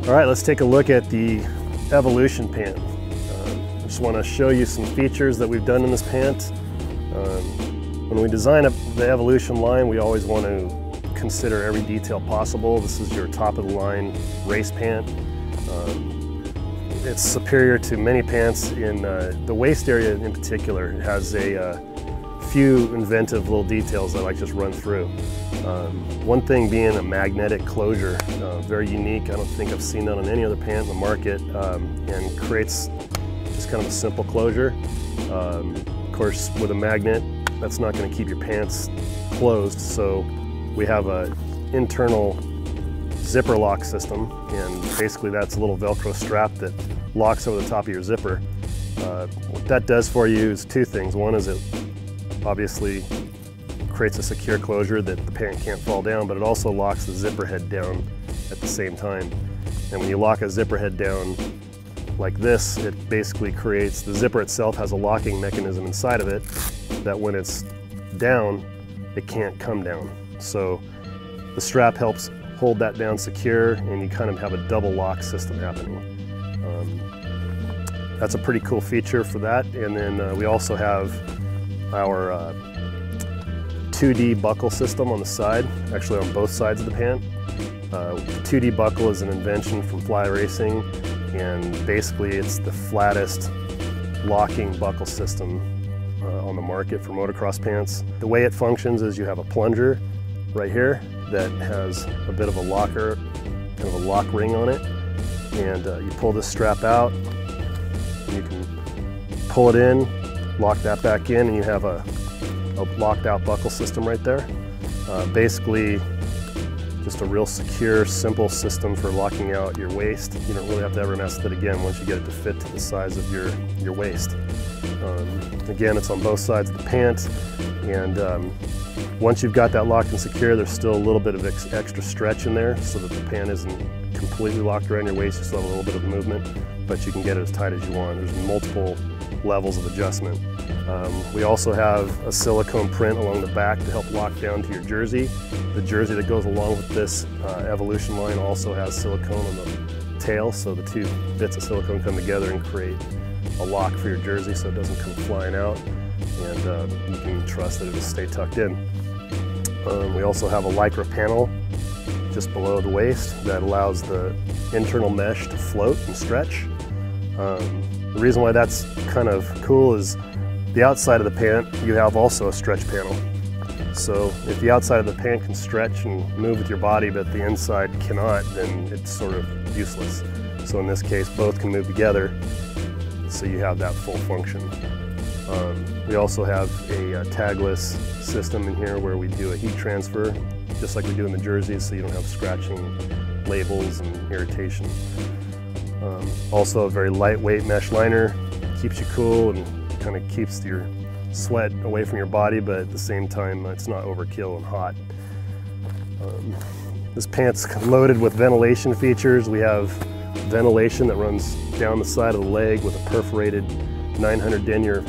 All right, let's take a look at the Evolution Pant. I just want to show you some features that we've done in this pant. When we design the Evolution line, we always want to consider every detail possible. This is your top of the line race pant. It's superior to many pants in the waist area in particular. It has a few inventive little details that I like to just run through. One thing being a magnetic closure, very unique. I don't think I've seen that on any other pant in the market, and creates just kind of a simple closure. Of course, with a magnet, that's not going to keep your pants closed, so we have an internal zipper lock system, and basically that's a little Velcro strap that locks over the top of your zipper. What that does for you is two things. One is it obviously creates a secure closure that the pant can't fall down, but it also locks the zipper head down at the same time. And when you lock a zipper head down like this, it basically creates, the zipper itself has a locking mechanism inside of it that when it's down, it can't come down. So the strap helps hold that down secure, and you kind of have a double lock system happening. That's a pretty cool feature for that. And then we also have our 2D buckle system on the side, actually on both sides of the pant. The 2D buckle is an invention from fly racing, and basically it's the flattest locking buckle system on the market for motocross pants. The way it functions is you have a plunger right here that has a bit of a locker, kind of a lock ring on it, and you pull this strap out, and you can pull it in, lock that back in, and you have a locked out buckle system right there. Basically just a real secure, simple system for locking out your waist. You don't really have to ever mess with it again once you get it to fit to the size of your waist. Again, it's on both sides of the pant, and once you've got that locked and secure, there's still a little bit of extra stretch in there so that the pant isn't completely locked around your waist. You still have a little bit of movement, but you can get it as tight as you want. There's multiple levels of adjustment. We also have a silicone print along the back to help lock down to your jersey. The jersey that goes along with this Evolution line also has silicone on the tail, so the two bits of silicone come together and create a lock for your jersey so it doesn't come flying out, and you can trust that it'll stay tucked in. We also have a Lycra panel just below the waist that allows the internal mesh to float and stretch. The reason why that's kind of cool is the outside of the pant, you have also a stretch panel. So if the outside of the pant can stretch and move with your body, but the inside cannot, then it's sort of useless. So in this case, both can move together, so you have that full function. We also have a tagless system in here where we do a heat transfer, just like we do in the jerseys, so you don't have scratching, labels, and irritation. Also a very lightweight mesh liner, keeps you cool and kind of keeps your sweat away from your body, but at the same time it's not overkill and hot. This pant's loaded with ventilation features. We have ventilation that runs down the side of the leg with a perforated 900 denier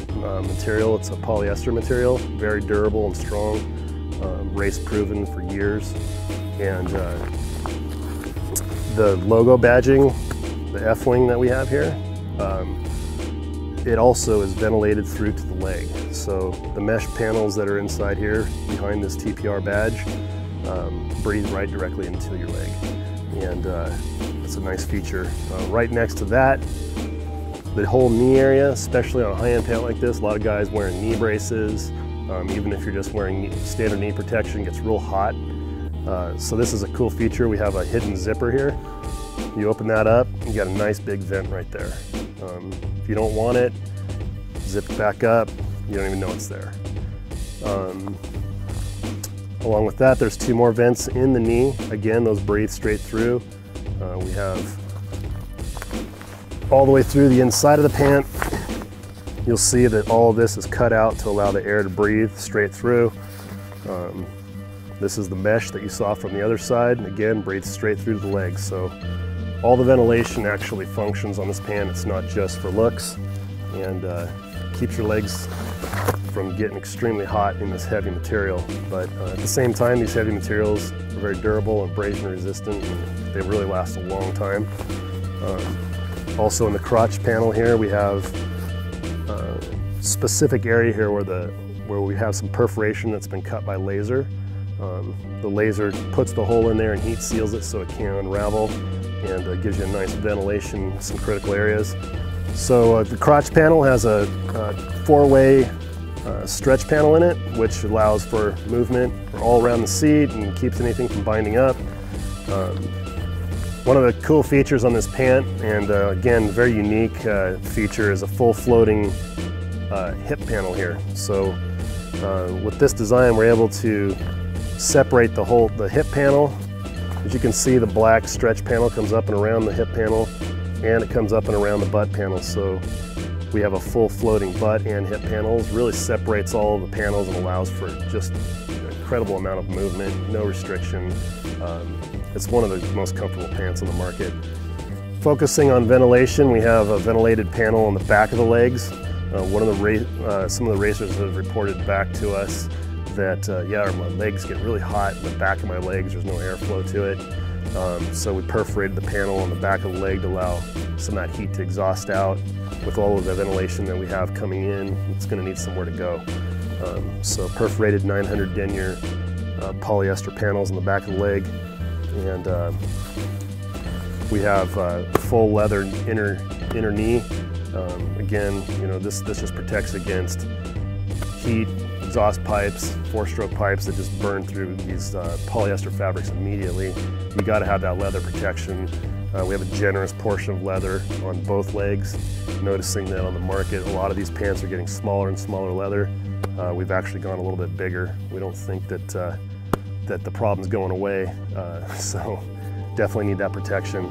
material. It's a polyester material, very durable and strong, race proven for years. And the logo badging, the F-wing that we have here, it also is ventilated through to the leg. So the mesh panels that are inside here behind this TPR badge breathe right directly into your leg. And it's a nice feature. Right next to that, the whole knee area, especially on a high-end pant like this, a lot of guys wearing knee braces, even if you're just wearing standard knee protection, it gets real hot. So this is a cool feature. We have a hidden zipper here. You open that up, you got a nice big vent right there. If you don't want it, zip it back up, you don't even know it's there. Along with that, there's two more vents in the knee. Again, those breathe straight through. We have all the way through the inside of the pant. You'll see that all of this is cut out to allow the air to breathe straight through. This is the mesh that you saw from the other side. Again, breathes straight through the legs. So all the ventilation actually functions on this pant. It's not just for looks, and keeps your legs from getting extremely hot in this heavy material. But at the same time, these heavy materials are very durable, abrasion resistant, and they really last a long time. Also in the crotch panel here, we have a specific area here where we have some perforation that's been cut by laser. The laser puts the hole in there and heat seals it so it can't unravel, and gives you a nice ventilation in some critical areas. So the crotch panel has a four-way stretch panel in it, which allows for movement all around the seat and keeps anything from binding up. One of the cool features on this Pant, and again, very unique feature, is a full floating hip panel here. So with this design, we're able to separate the hip panel. As you can see, the black stretch panel comes up and around the hip panel, and it comes up and around the butt panel. So we have a full floating butt and hip panels. Really separates all of the panels and allows for just an incredible amount of movement, no restriction. It's one of the most comfortable pants on the market. Focusing on ventilation, we have a ventilated panel on the back of the legs. Some of the racers have reported back to us that, yeah, my legs get really hot in the back of my legs, there's no airflow to it. So we perforated the panel on the back of the leg to allow some of that heat to exhaust out. With all of the ventilation that we have coming in, it's going to need somewhere to go. So perforated 900 denier polyester panels on the back of the leg, and we have full leather inner knee. Again, you know, this just protects against heat, exhaust pipes, four-stroke pipes that just burn through these polyester fabrics immediately. You got to have that leather protection. We have a generous portion of leather on both legs. Noticing that on the market, a lot of these pants are getting smaller and smaller leather. We've actually gone a little bit bigger. We don't think that that the problem's going away, so definitely need that protection.